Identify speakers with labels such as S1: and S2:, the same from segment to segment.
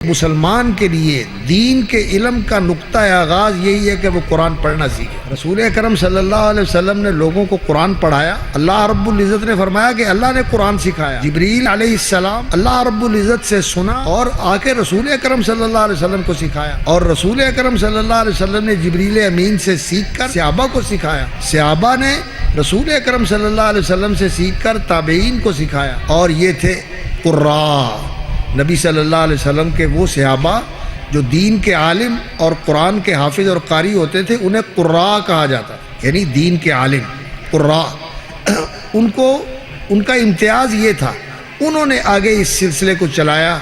S1: مسلمان کے لیے دین کے علم کا نقطہ آغاز یہی ہے کہ وہ قرآن پڑھنا سیکھے۔ رسول اکرم صلی اللہ علیہ وسلم نے لوگوں کو قرآن پڑھایا۔ اللہ رب العزت نے فرمایا کہ اللہ نے قرآن سکھایا۔ جبریل علیہ السلام اللہ رب العزت سے سنا اور آ کے رسول اکرم صلی اللہ علیہ وسلم کو سکھایا، اور رسول اکرم صلی اللہ علیہ وسلم نے جبریل امین سے سیکھ کر صحابہ کو سکھایا، صحابہ نے رسول اکرم صلی اللہ علیہ وسلم سے سیکھ کر تابعین کو سکھایا، اور یہ تھے قراء نبی صلی اللہ علیہ وسلم کے وہ صحابہ جو دین کے عالم اور قرآن کے حافظ اور قاری ہوتے تھے، انہیں قراء کہا جاتا، یعنی دین کے عالم قراء۔ ان کا امتیاز یہ تھا، انہوں نے آگے اس سلسلے کو چلایا،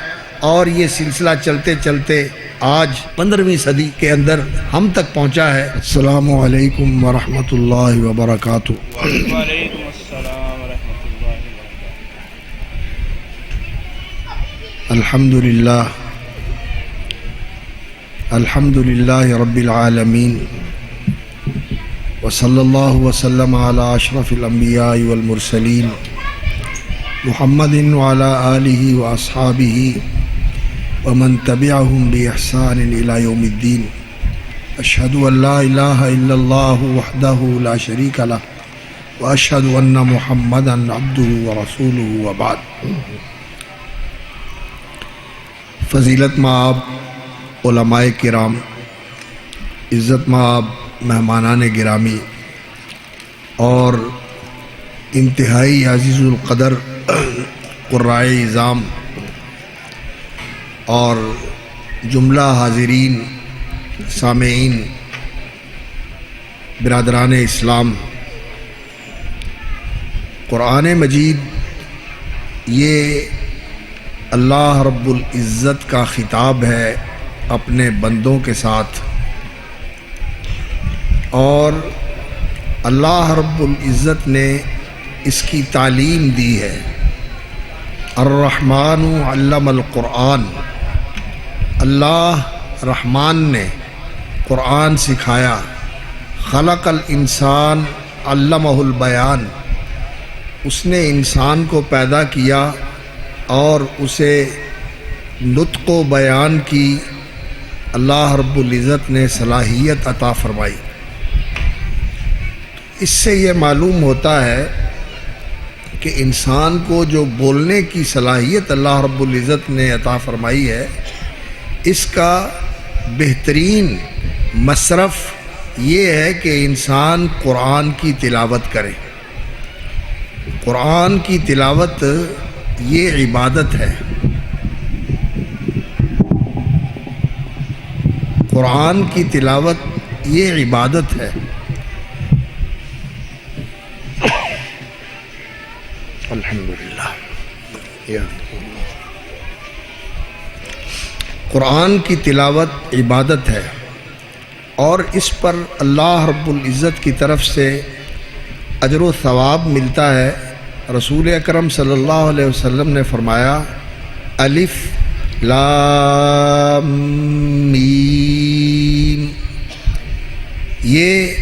S1: اور یہ سلسلہ چلتے چلتے آج 15ویں صدی کے اندر ہم تک پہنچا ہے۔ السلام علیکم ورحمۃ اللہ وبرکاتہ۔
S2: وعلیکم السلام ورحمۃ اللہ وبرکاتہ۔
S1: الحمد للہ رب العالمین، وصلی اللہ وسلم علی اشرف الانبیاء والمرسلین محمد وعلی آلہ واصحابہ ومن تبعہم بإحسان الی یوم الدین۔ اشہد ان لا الہ الا اللہ وحدہ لا شریک لہ واشہد ان محمدا عبدہ ورسولہ وبعد۔ فضیلت مآب علماء کرام، عزت مآب مہمانان گرامی، اور انتہائی عزیز القدر قرائے اعظام اور جملہ حاضرین سامعین برادران اسلام، قرآن مجید یہ اللہ رب العزت کا خطاب ہے اپنے بندوں کے ساتھ، اور اللہ رب العزت نے اس کی تعلیم دی ہے۔ الرحمن علم القرآن، اللہ رحمان نے قرآن سکھایا۔ خلق الانسان علمہ البیان، اس نے انسان کو پیدا کیا اور اسے نطق و بیان کی اللہ رب العزت نے صلاحیت عطا فرمائی۔ اس سے یہ معلوم ہوتا ہے کہ انسان کو جو بولنے کی صلاحیت اللہ رب العزت نے عطا فرمائی ہے، اس کا بہترین مصرف یہ ہے کہ انسان قرآن کی تلاوت کرے۔ قرآن کی تلاوت یہ عبادت ہے۔ قرآن کی تلاوت یہ عبادت ہے۔ الحمدللہ، قرآن کی تلاوت عبادت ہے، اور اس پر اللہ رب العزت کی طرف سے اجر و ثواب ملتا ہے۔ رسول اکرم صلی اللہ علیہ وسلم نے فرمایا، الف لام میم، یہ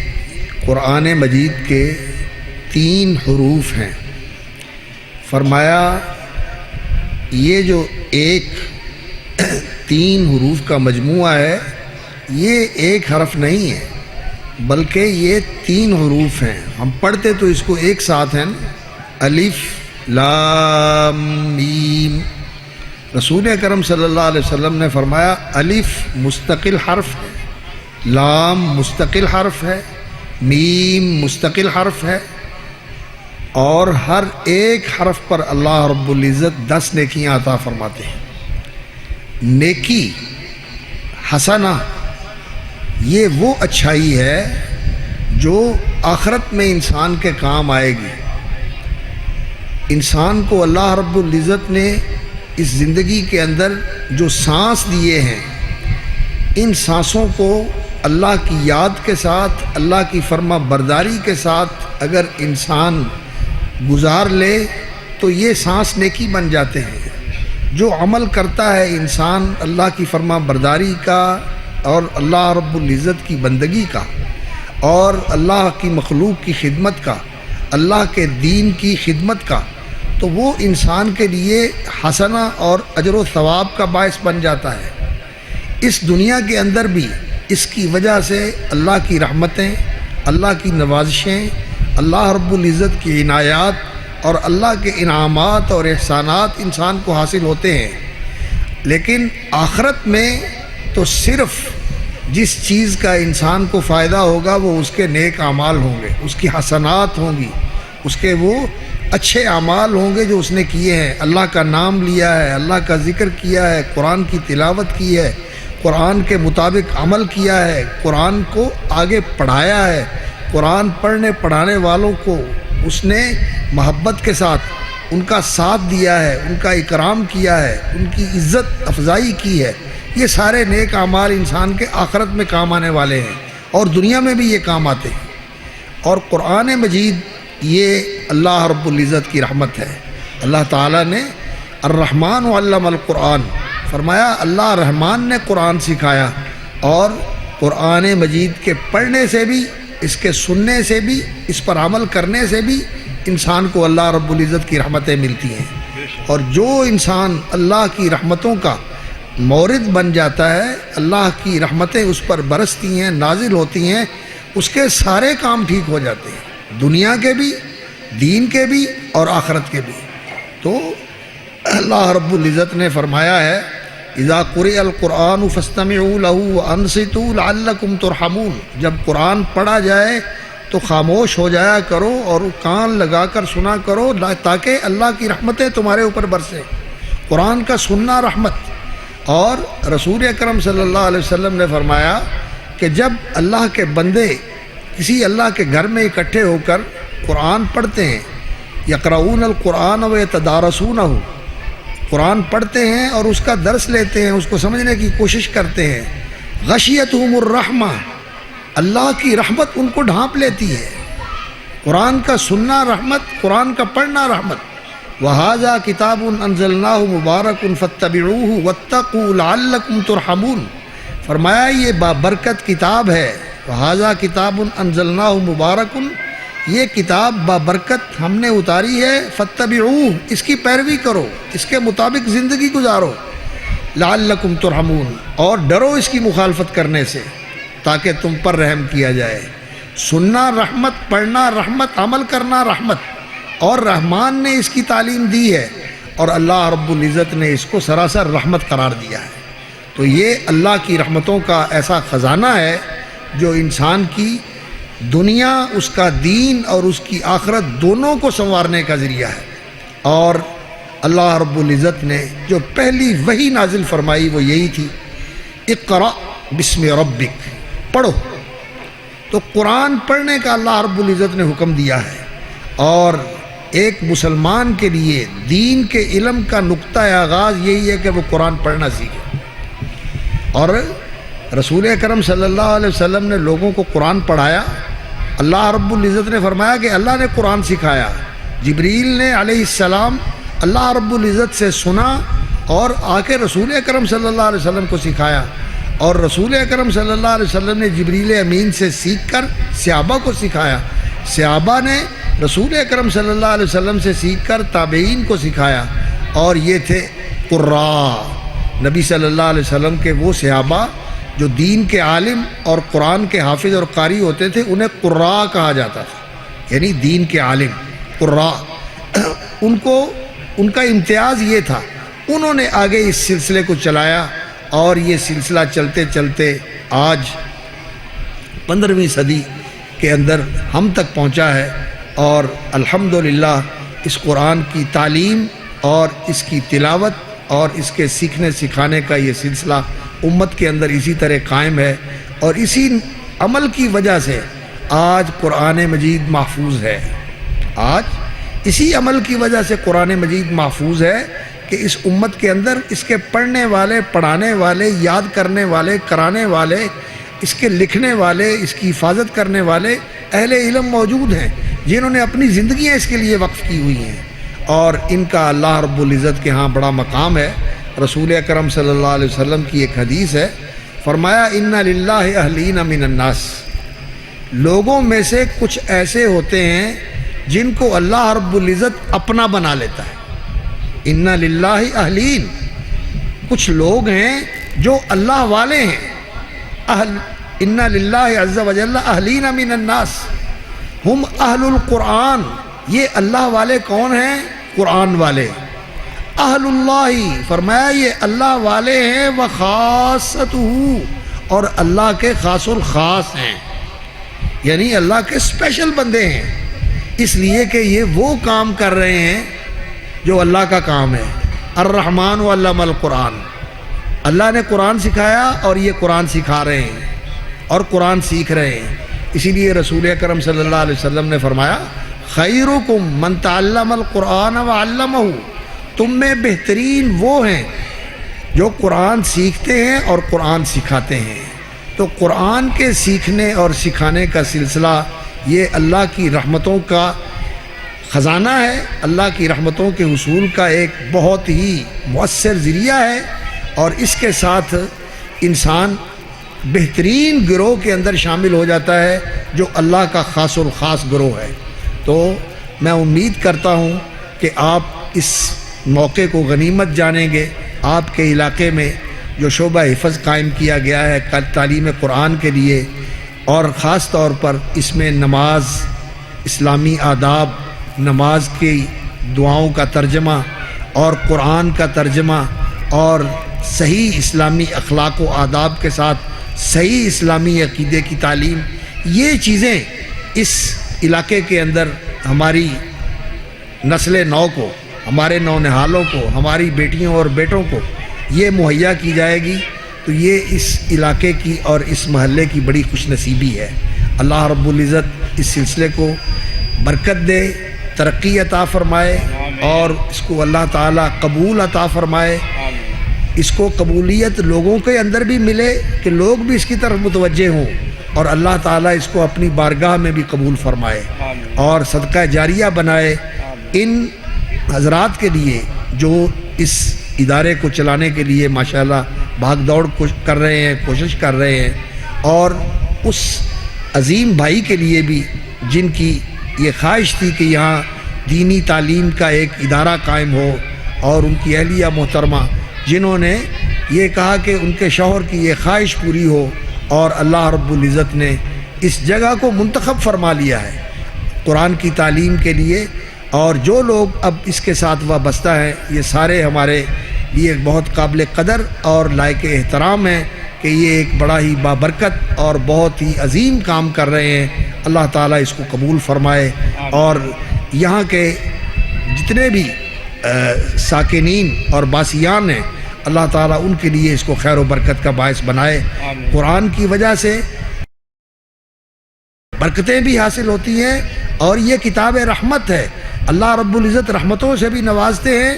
S1: قرآن مجید کے 3 حروف ہیں۔ فرمایا یہ جو 3 حروف کا مجموعہ ہے، یہ ایک حرف نہیں ہے، بلکہ یہ 3 حروف ہیں۔ ہم پڑھتے تو اس کو ایک ساتھ ہیں، الف لام میم۔ رسول اکرم صلی اللہ علیہ وسلم نے فرمایا، الف مستقل حرف ہے، لام مستقل حرف ہے، میم مستقل حرف ہے، اور ہر ایک حرف پر اللہ رب العزت 10 نیکیاں عطا فرماتے ہیں۔ نیکی حسنہ یہ وہ اچھائی ہے جو آخرت میں انسان کے کام آئے گی۔ انسان کو اللہ رب العزت نے اس زندگی کے اندر جو سانس دیے ہیں، ان سانسوں کو اللہ کی یاد کے ساتھ، اللہ کی فرما برداری کے ساتھ اگر انسان گزار لے تو یہ سانس نیکی بن جاتے ہیں۔ جو عمل کرتا ہے انسان اللہ کی فرما برداری کا اور اللہ رب العزت کی بندگی کا اور اللہ کی مخلوق کی خدمت کا، اللہ کے دین کی خدمت کا، تو وہ انسان کے لیے حسنہ اور اجر و ثواب کا باعث بن جاتا ہے۔ اس دنیا کے اندر بھی اس کی وجہ سے اللہ کی رحمتیں، اللہ کی نوازشیں، اللہ رب العزت کی عنایات اور اللہ کے انعامات اور احسانات انسان کو حاصل ہوتے ہیں، لیکن آخرت میں تو صرف جس چیز کا انسان کو فائدہ ہوگا وہ اس کے نیک اعمال ہوں گے، اس کی حسنات ہوں گی، اس کے وہ اچھے اعمال ہوں گے جو اس نے کیے ہیں، اللہ کا نام لیا ہے، اللہ کا ذکر کیا ہے، قرآن کی تلاوت کی ہے، قرآن کے مطابق عمل کیا ہے، قرآن کو آگے پڑھایا ہے، قرآن پڑھنے پڑھانے والوں کو اس نے محبت کے ساتھ ان کا ساتھ دیا ہے، ان کا اکرام کیا ہے، ان کی عزت افزائی کی ہے۔ یہ سارے نیک اعمال انسان کے آخرت میں کام آنے والے ہیں اور دنیا میں بھی یہ کام آتے ہیں۔ اور قرآن مجید یہ اللہ رب العزت کی رحمت ہے۔ اللہ تعالیٰ نے الرحمن علم القرآن فرمایا، اللہ رحمان نے قرآن سکھایا، اور قرآن مجید کے پڑھنے سے بھی، اس کے سننے سے بھی، اس پر عمل کرنے سے بھی انسان کو اللہ رب العزت کی رحمتیں ملتی ہیں۔ اور جو انسان اللہ کی رحمتوں کا مورد بن جاتا ہے، اللہ کی رحمتیں اس پر برستی ہیں، نازل ہوتی ہیں، اس کے سارے کام ٹھیک ہو جاتے ہیں، دنیا کے بھی، دین کے بھی اور آخرت کے بھی۔ تو اللہ رب العزت نے فرمایا ہے، اذا قرئ القرآن فاستمعوا له وانصتوا لعلکم ترحمون، جب قرآن پڑھا جائے تو خاموش ہو جایا کرو اور کان لگا کر سنا کرو تاکہ اللہ کی رحمتیں تمہارے اوپر برسیں۔ قرآن کا سننا رحمت۔ اور رسول اکرم صلی اللہ علیہ وسلم نے فرمایا کہ جب اللہ کے بندے کسی اللہ کے گھر میں اکٹھے ہو کر قرآن پڑھتے ہیں، یقرؤون القرآن ویتدارسونہ، قرآن پڑھتے ہیں اور اس کا درس لیتے ہیں، اس کو سمجھنے کی کوشش کرتے ہیں، غشیتہم الرحمہ، اللہ کی رحمت ان کو ڈھانپ لیتی ہے۔ قرآن کا سننا رحمت، قرآن کا پڑھنا رحمت۔ وَهَذَا كِتَابٌ أَنزَلْنَاهُ مُبَارَكٌ فَاتَّبِعُوهُ وَاتَّقُوا لَعَلَّكُمْ تُرْحَمُونَ، فرمایا یہ بابرکت کتاب ہے۔ وَهَذَا كِتَابٌ أَنزَلْنَاهُ مُبَارَكٌ، یہ کتاب بابرکت ہم نے اتاری ہے، فَاتَّبِعُوهُ، اس کی پیروی کرو، اس کے مطابق زندگی گزارو، لَعَلَّكُمْ تُرْحَمُونَ، اور ڈرو اس کی مخالفت کرنے سے تاکہ تم پر رحم کیا جائے۔ سننا رحمت، پڑھنا رحمت، عمل کرنا رحمت، اور رحمان نے اس کی تعلیم دی ہے اور اللہ رب العزت نے اس کو سراسر رحمت قرار دیا ہے۔ تو یہ اللہ کی رحمتوں کا ایسا خزانہ ہے جو انسان کی دنیا، اس کا دین اور اس کی آخرت دونوں کو سنوارنے کا ذریعہ ہے۔ اور اللہ رب العزت نے جو پہلی وحی نازل فرمائی وہ یہی تھی، اقرأ بسم ربک، پڑھو۔ تو قرآن پڑھنے کا اللہ رب العزت نے حکم دیا ہے، اور ایک مسلمان کے لیے دین کے علم کا نقطہ آغاز یہی ہے کہ وہ قرآن پڑھنا سیکھے۔ اور رسول اکرم صلی اللہ علیہ وسلم نے لوگوں کو قرآن پڑھایا۔ اللہ رب العزت نے فرمایا کہ اللہ نے قرآن سکھایا، جبریل نے علیہ السلام اللہ رب العزت سے سنا اور آ کے رسول اکرم صلی اللہ علیہ وسلم کو سکھایا، اور رسول اکرم صلی اللہ علیہ وسلم نے جبریل امین سے سیکھ کر صحابہ کو سکھایا، صحابہ نے رسول اکرم صلی اللہ علیہ وسلم سے سیکھ کر تابعین کو سکھایا، اور یہ تھے قراء، نبی صلی اللہ علیہ وسلم کے وہ صحابہ جو دین کے عالم اور قرآن کے حافظ اور قاری ہوتے تھے، انہیں قراء کہا جاتا تھا، یعنی دین کے عالم قراء۔ ان کا امتیاز یہ تھا، انہوں نے آگے اس سلسلے کو چلایا، اور یہ سلسلہ چلتے چلتے آج 15ویں صدی کے اندر ہم تک پہنچا ہے، اور الحمدللہ اس قرآن کی تعلیم اور اس کی تلاوت اور اس کے سیکھنے سکھانے کا یہ سلسلہ امت کے اندر اسی طرح قائم ہے، اور اسی عمل کی وجہ سے آج قرآن مجید محفوظ ہے۔ آج اسی عمل کی وجہ سے قرآن مجید محفوظ ہے کہ اس امت کے اندر اس کے پڑھنے والے، پڑھانے والے، یاد کرنے والے، کرانے والے، اس کے لکھنے والے، اس کی حفاظت کرنے والے اہل علم موجود ہیں جنہوں نے اپنی زندگیاں اس کے لیے وقف کی ہوئی ہیں، اور ان کا اللہ رب العزت کے ہاں بڑا مقام ہے۔ رسول اکرم صلی اللہ علیہ وسلم کی ایک حدیث ہے، فرمایا ان للہ اہلین من الناس، لوگوں میں سے کچھ ایسے ہوتے ہیں جن کو اللہ رب العزت اپنا بنا لیتا ہے۔ اِنَّ لِلَّهِ اہلین، کچھ لوگ ہیں جو اللہ والے ہیں۔ اِنَّ لِلَّهِ عز وجل اہلین من الناس ہم اہل القرآن، یہ اللہ والے کون ہیں؟ قرآن والے۔ اہل اللہ، فرمایا یہ اللہ والے ہیں، وخاصتہ، اور اللہ کے خاص الخاص ہیں، یعنی اللہ کے اسپیشل بندے ہیں، اس لیے کہ یہ وہ کام کر رہے ہیں جو اللہ کا کام ہے۔ الرحمن علم القرآن، اللہ نے قرآن سکھایا اور یہ قرآن سکھا رہے ہیں اور قرآن سیکھ رہے ہیں۔ اسی لیے رسول اکرم صلی اللہ علیہ وسلم نے فرمایا خیرکم من تعلم القرآن وعلمہ، تم میں بہترین وہ ہیں جو قرآن سیکھتے ہیں اور قرآن سکھاتے ہیں۔ تو قرآن کے سیکھنے اور سکھانے کا سلسلہ یہ اللہ کی رحمتوں کا خزانہ ہے، اللہ کی رحمتوں کے حصول کا ایک بہت ہی مؤثر ذریعہ ہے، اور اس کے ساتھ انسان بہترین گروہ کے اندر شامل ہو جاتا ہے جو اللہ کا خاص الخاص گروہ ہے۔ تو میں امید کرتا ہوں کہ آپ اس موقع کو غنیمت جانیں گے۔ آپ کے علاقے میں جو شعبہ حفظ قائم کیا گیا ہے تعلیم قرآن کے لیے، اور خاص طور پر اس میں نماز، اسلامی آداب، نماز کی دعاؤں کا ترجمہ اور قرآن کا ترجمہ اور صحیح اسلامی اخلاق و آداب کے ساتھ صحیح اسلامی عقیدے کی تعلیم، یہ چیزیں اس علاقے کے اندر ہماری نسل نو کو، ہمارے نونہالوں کو، ہماری بیٹیوں اور بیٹوں کو یہ مہیا کی جائے گی، تو یہ اس علاقے کی اور اس محلے کی بڑی خوش نصیبی ہے۔ اللہ رب العزت اس سلسلے کو برکت دے، ترقی عطا فرمائے، اور اس کو اللہ تعالیٰ قبول عطا فرمائے۔ اس کو قبولیت لوگوں کے اندر بھی ملے کہ لوگ بھی اس کی طرف متوجہ ہوں، اور اللہ تعالیٰ اس کو اپنی بارگاہ میں بھی قبول فرمائے اور صدقہ جاریہ بنائے۔ ان حضرات کے لیے جو اس ادارے کو چلانے کے لیے ماشاءاللہ بھاگ دوڑ کر رہے ہیں، کوشش کر رہے ہیں، اور اس عظیم بھائی کے لیے بھی جن کی یہ خواہش تھی کہ یہاں دینی تعلیم کا ایک ادارہ قائم ہو، اور ان کی اہلیہ محترمہ جنہوں نے یہ کہا کہ ان کے شوہر کی یہ خواہش پوری ہو، اور اللہ رب العزت نے اس جگہ کو منتخب فرما لیا ہے قرآن کی تعلیم کے لیے، اور جو لوگ اب اس کے ساتھ وابستہ ہیں یہ سارے ہمارے لیے بہت قابل قدر اور لائق احترام ہیں کہ یہ ایک بڑا ہی بابرکت اور بہت ہی عظیم کام کر رہے ہیں۔ اللہ تعالیٰ اس کو قبول فرمائے، اور یہاں کے جتنے بھی ساکنین اور باسیان ہیں اللہ تعالیٰ ان کے لیے اس کو خیر و برکت کا باعث بنائے۔ قرآن کی وجہ سے برکتیں بھی حاصل ہوتی ہیں، اور یہ کتاب رحمت ہے، اللہ رب العزت رحمتوں سے بھی نوازتے ہیں،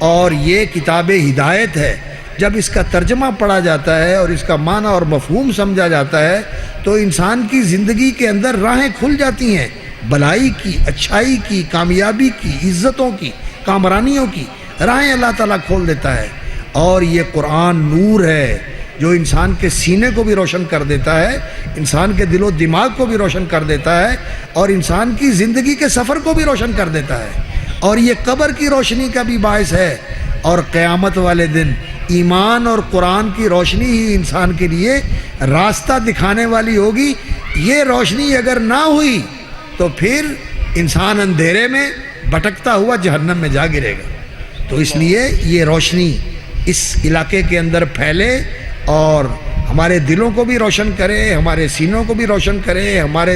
S1: اور یہ کتاب ہدایت ہے۔ جب اس کا ترجمہ پڑھا جاتا ہے اور اس کا معنی اور مفہوم سمجھا جاتا ہے تو انسان کی زندگی کے اندر راہیں کھل جاتی ہیں، بھلائی کی، اچھائی کی، کامیابی کی، عزتوں کی، کامرانیوں کی راہیں اللہ تعالیٰ کھول دیتا ہے۔ اور یہ قرآن نور ہے جو انسان کے سینے کو بھی روشن کر دیتا ہے، انسان کے دل و دماغ کو بھی روشن کر دیتا ہے، اور انسان کی زندگی کے سفر کو بھی روشن کر دیتا ہے، اور یہ قبر کی روشنی کا بھی باعث ہے، اور قیامت والے دن ایمان اور قرآن کی روشنی ہی انسان کے لیے راستہ دکھانے والی ہوگی۔ یہ روشنی اگر نہ ہوئی تو پھر انسان اندھیرے میں بھٹکتا ہوا جہنم میں جا گرے گا۔ تو اس لیے یہ روشنی اس علاقے کے اندر پھیلے اور ہمارے دلوں کو بھی روشن کرے، ہمارے سینوں کو بھی روشن کرے، ہمارے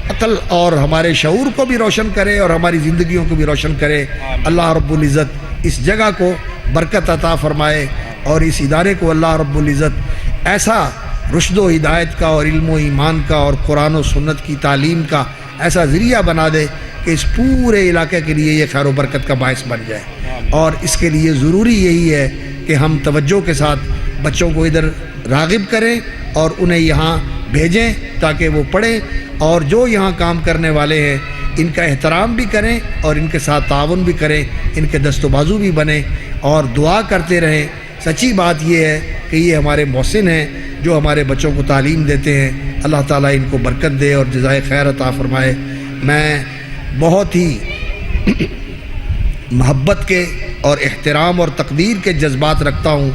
S1: عقل اور ہمارے شعور کو بھی روشن کرے، اور ہماری زندگیوں کو بھی روشن کرے۔ اللہ رب العزت اس جگہ کو برکت عطا فرمائے، اور اس ادارے کو اللہ رب العزت ایسا رشد و ہدایت کا اور علم و ایمان کا اور قرآن و سنت کی تعلیم کا ایسا ذریعہ بنا دے کہ اس پورے علاقے کے لیے یہ خیر و برکت کا باعث بن جائے۔ اور اس کے لیے ضروری یہی ہے کہ ہم توجہ کے ساتھ بچوں کو ادھر راغب کریں اور انہیں یہاں بھیجیں تاکہ وہ پڑھیں، اور جو یہاں کام کرنے والے ہیں ان کا احترام بھی کریں اور ان کے ساتھ تعاون بھی کریں، ان کے دست و بازو بھی بنیں اور دعا کرتے رہیں۔ سچی بات یہ ہے کہ یہ ہمارے محسن ہیں جو ہمارے بچوں کو تعلیم دیتے ہیں، اللہ تعالیٰ ان کو برکت دے اور جزائے خیر عطا فرمائے۔ میں بہت ہی محبت کے اور احترام اور تقدیر کے جذبات رکھتا ہوں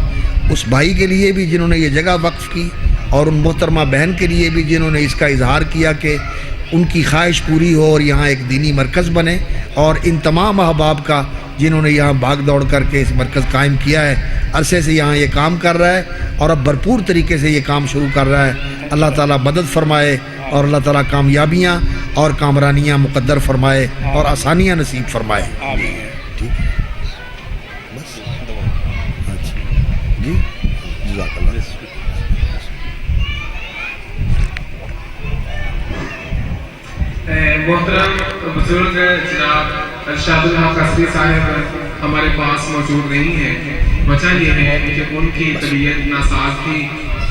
S1: اس بھائی کے لیے بھی جنہوں نے یہ جگہ وقف کی، اور ان محترمہ بہن کے لیے بھی جنہوں نے اس کا اظہار کیا کہ ان کی خواہش پوری ہو اور یہاں ایک دینی مرکز بنے، اور ان تمام احباب کا جنہوں نے یہاں بھاگ دوڑ کر کے اس مرکز قائم کیا ہے، عرصے سے یہاں یہ کام کر رہا ہے اور اب بھرپور طریقے سے یہ کام شروع کر رہا ہے۔ اللہ تعالیٰ مدد فرمائے اور اللہ تعالیٰ کامیابیاں اور کامرانیاں مقدر فرمائے اور آسانیاں نصیب فرمائے۔
S2: آمین۔
S1: ٹھیک ہے، بس اچھا جی، جزاک اللہ۔
S3: محترم بزرگ جناب ارشاد الحق قصبی صاحب ہمارے پاس موجود نہیں ہیں۔ وجہ یہ ہے کہ ان کی طبیعت ناساز تھی،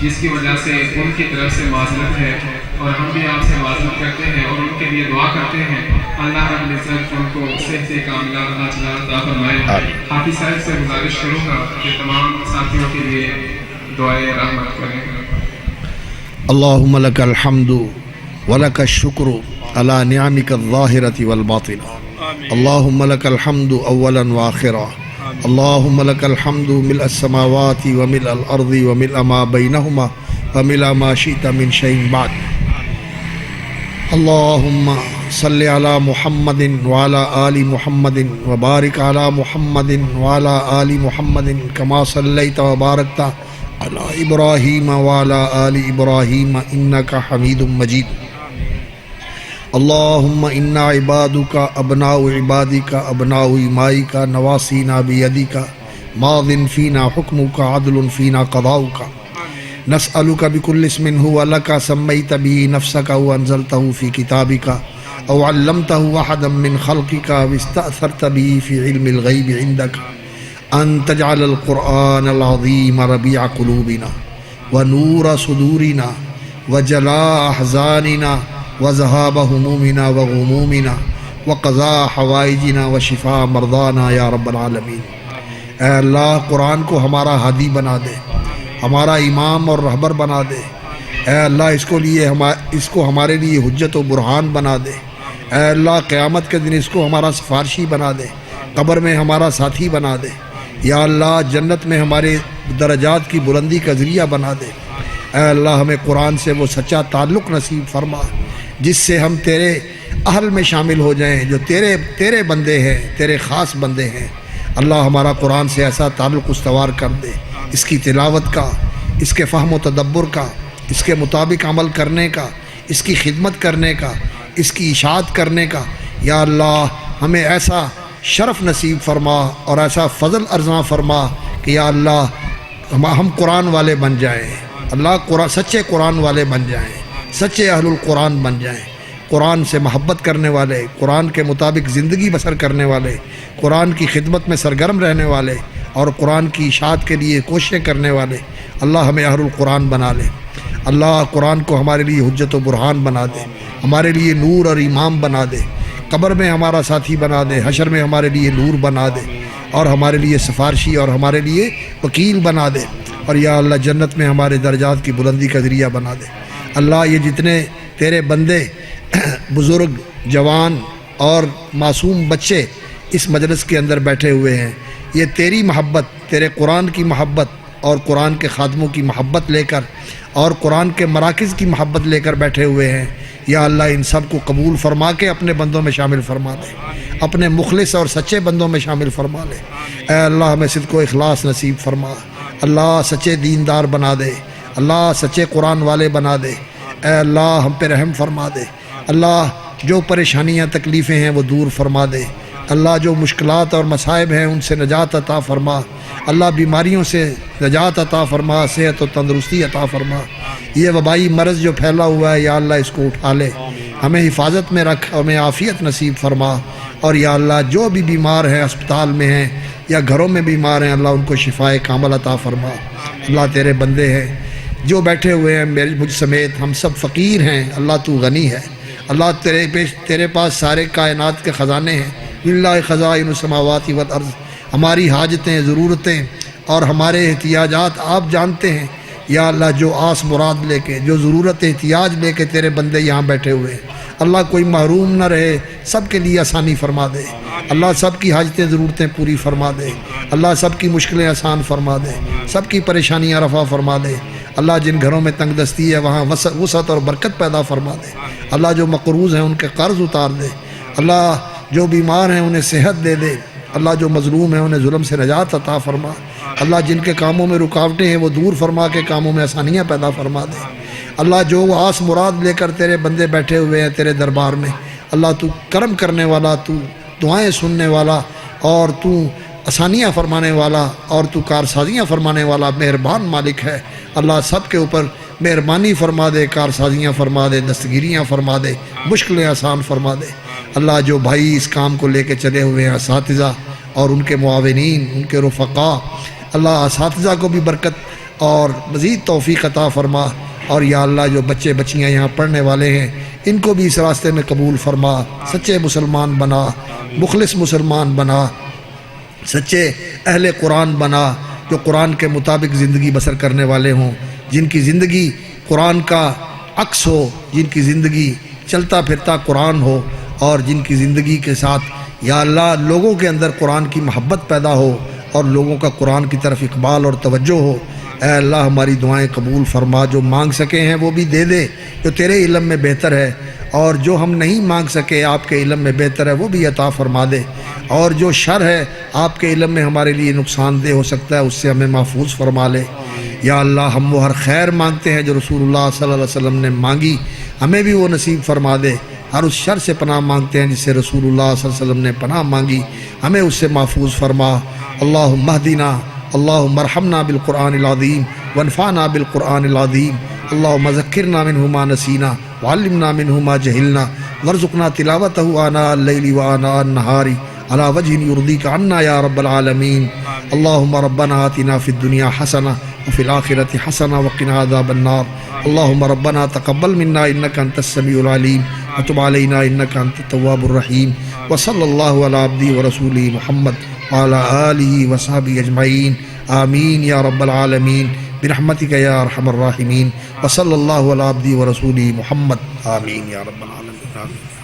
S3: جس کی وجہ سے ان کی طرف سے معذرت ہے، اور ہم بھی آپ سے معذرت کرتے ہیں اور ان کے لیے دعا کرتے ہیں اللہ رب العزت ان کو صحت کاملہ عطا فرمائے۔ حافظ صاحب سے گزارش کروں گا کہ تمام ساتھیوں کے لیے دعائے رحمت کریں۔
S1: اللہم لک الحمد ولک الشکر علی نعمک الظاہرۃ والباطنہ، اللہم لک الحمد اولا وآخرا، اللہم لک الحمد ملء السماوات وملء الارض وملء ما بینہما وملء ما شئت من شیء بعد۔ اللہم صلی علی محمد وعلی آل محمد وبارک علی محمد وعلی آل محمد کما صلیت وبارکت علی ابراہیم وعلی آل ابراہیم انک حمید مجید۔ اللہم انا عبادک ابناء عبادک ابناء امائک نواسینا بیدک ماض فینا حکمک عدل فینا قضاؤک، نسألک بکل اسم هو لک سمیت به نفسک او انزلتہ فی کتابک او علمتہ احدا من خلقک او استأثرت به فی علم الغیب عندک ان تجعل القرآن العظیم ربیع قلوبنا ونور صدورنا وجلاء احزاننا وذهاب همومنا وغمومنا وقضاء حوائجنا وشفاء مرضانا یا رب العالمین۔ اے اللہ، قرآن کو ہمارا ہادی بنا دے، ہمارا امام اور رہبر بنا دے۔ اے اللہ، اس کو ہمارے لیے حجت و برہان بنا دے۔ اے اللہ، قیامت کے دن اس کو ہمارا سفارشی بنا دے، قبر میں ہمارا ساتھی بنا دے۔ یا اللہ، جنت میں ہمارے درجات کی بلندی کا ذریعہ بنا دے۔ اے اللہ، ہمیں قرآن سے وہ سچا تعلق نصیب فرما جس سے ہم تیرے اہل میں شامل ہو جائیں، جو تیرے بندے ہیں، تیرے خاص بندے ہیں۔ اللہ، ہمارا قرآن سے ایسا تعلق استوار کر دے، اس کی تلاوت کا، اس کے فہم و تدبر کا، اس کے مطابق عمل کرنے کا، اس کی خدمت کرنے کا، اس کی اشاعت کرنے کا۔ یا اللہ، ہمیں ایسا شرف نصیب فرما اور ایسا فضل ارزاں فرما کہ یا اللہ ہم قرآن والے بن جائیں۔ اللہ، سچے قرآن والے بن جائیں، سچے اہل القرآن بن جائیں، قرآن سے محبت کرنے والے، قرآن کے مطابق زندگی بسر کرنے والے، قرآن کی خدمت میں سرگرم رہنے والے اور قرآن کی اشاعت کے لیے کوششیں کرنے والے۔ اللہ، ہمیں اہل القرآن بنا لے۔ اللہ، قرآن کو ہمارے لیے حجت و برہان بنا دے، ہمارے لیے نور اور امام بنا دے، قبر میں ہمارا ساتھی بنا دے، حشر میں ہمارے لیے نور بنا دے، اور ہمارے لیے سفارشی اور ہمارے لیے وکیل بنا دے، اور یا اللہ جنت میں ہمارے درجات کی بلندی کا ذریعہ بنا دے۔ اللہ، یہ جتنے تیرے بندے بزرگ، جوان اور معصوم بچے اس مجلس کے اندر بیٹھے ہوئے ہیں، یہ تیری محبت، تیرے قرآن کی محبت اور قرآن کے خادموں کی محبت لے کر اور قرآن کے مراکز کی محبت لے کر بیٹھے ہوئے ہیں۔ یا اللہ، ان سب کو قبول فرما کے اپنے بندوں میں شامل فرما دے، اپنے مخلص اور سچے بندوں میں شامل فرما لے۔ اے اللہ، ہمیں صدق و اخلاص نصیب فرما۔ اللہ، سچے دیندار بنا دے۔ اللہ، سچے قرآن والے بنا دے۔ اے اللہ، ہم پہ رحم فرما دے۔ اللہ، جو پریشانیاں تکلیفیں ہیں وہ دور فرما دے۔ اللہ، جو مشکلات اور مصائب ہیں ان سے نجات عطا فرما۔ اللہ، بیماریوں سے نجات عطا فرما، صحت و تندرستی عطا فرما۔ یہ وبائی مرض جو پھیلا ہوا ہے یا اللہ اس کو اٹھا لے، ہمیں حفاظت میں رکھ، ہمیں عافیت نصیب فرما۔ اور یا اللہ، جو بھی بیمار ہیں، اسپتال میں ہیں یا گھروں میں بیمار ہیں، اللہ ان کو شفائے کامل عطا فرما۔ اللہ، تیرے بندے ہیں جو بیٹھے ہوئے ہیں، مجھ سمیت ہم سب فقیر ہیں، اللہ تو غنی ہے۔ اللہ، تیرے پاس سارے کائنات کے خزانے ہیں۔ للہ خزائن السماوات والارض، ہماری حاجتیں، ضرورتیں اور ہمارے احتیاجات آپ جانتے ہیں۔ یا اللہ، جو آس مراد لے کے، جو ضرورت احتیاج لے کے تیرے بندے یہاں بیٹھے ہوئے ہیں، اللہ کوئی محروم نہ رہے، سب کے لیے آسانی فرما دے، اللہ سب کی حاجتیں ضرورتیں پوری فرما دے، اللہ سب کی مشکلیں آسان فرما دے، سب کی پریشانیاں رفع فرما دے، اللہ جن گھروں میں تنگ دستی ہے وہاں وسعت اور برکت پیدا فرما دے، اللہ جو مقروض ہیں ان کے قرض اتار دے، اللہ جو بیمار ہیں انہیں صحت دے دے، اللہ جو مظلوم ہیں انہیں ظلم سے نجات عطا فرما، اللہ جن کے کاموں میں رکاوٹیں ہیں وہ دور فرما کے کاموں میں آسانیاں پیدا فرما دے، اللہ جو آس مراد لے کر تیرے بندے بیٹھے ہوئے ہیں تیرے دربار میں، اللہ تو کرم کرنے والا، تو دعائیں سننے والا، اور تو آسانیاں فرمانے والا، اور تو کارسازیاں فرمانے والا مہربان مالک ہے، اللہ سب کے اوپر مہربانی فرما دے، کارسازیاں فرما دے، دستگیریاں فرما دے، مشکلیں آسان فرما دے، اللہ جو بھائی اس کام کو لے کے چلے ہوئے ہیں اساتذہ اور ان کے معاونین، ان کے رفقاء، اللہ اساتذہ کو بھی برکت اور مزید توفیق عطا فرما، اور یا اللہ جو بچے بچیاں یہاں پڑھنے والے ہیں ان کو بھی اس راستے میں قبول فرما، سچے مسلمان بنا، مخلص مسلمان بنا، سچے اہل قرآن بنا، جو قرآن کے مطابق زندگی بسر کرنے والے ہوں، جن کی زندگی قرآن کا عکس ہو، جن کی زندگی چلتا پھرتا قرآن ہو، اور جن کی زندگی کے ساتھ یا اللہ لوگوں کے اندر قرآن کی محبت پیدا ہو اور لوگوں کا قرآن کی طرف اقبال اور توجہ ہو۔ اے اللہ ہماری دعائیں قبول فرما، جو مانگ سکے ہیں وہ بھی دے دے جو تیرے علم میں بہتر ہے، اور جو ہم نہیں مانگ سکے آپ کے علم میں بہتر ہے وہ بھی عطا فرما دے، اور جو شر ہے آپ کے علم میں ہمارے لیے نقصان دہ ہو سکتا ہے اس سے ہمیں محفوظ فرما لے۔ یا اللہ ہم وہ ہر خیر مانگتے ہیں جو رسول اللہ صلی اللہ علیہ وسلم نے مانگی، ہمیں بھی وہ نصیب فرما دے، ہر اس شر سے پناہ مانگتے ہیں جس سے رسول اللہ صلی اللہ علیہ وسلم نے پناہ مانگی، ہمیں اس سے محفوظ فرما۔ اللہم اہدنا، اللہم ارحمنا بالقرآن العظیم وانفعنا بالقرآن العظیم، اللہم ذکرنا منہ ما نسینا وعلمنا منہ ما جہلنا وارزقنا تلاوتہ آناء اللیل وآناء النہار علی وجہ یرضیک عنا یا رب العالمین۔ اللہم ربنا آتنا فی الدنیا حسنہ وفی الآخرۃ حسنہ وقنا عذاب النار۔ اللہم ربنا تقبل منا انک انت السمیع العلیم وتب علینا انک انت التواب الرحیم، وصلی اللہ علی عبدہ ورسولہ محمد وعلی آلہ وصحبہ اجمعین، آمین یا رب العالمین برحمتک یا ارحم الراحمین، وصلی اللہ علی عبدہ ورسولہ محمد، آمین یا رب العالمین، آمین۔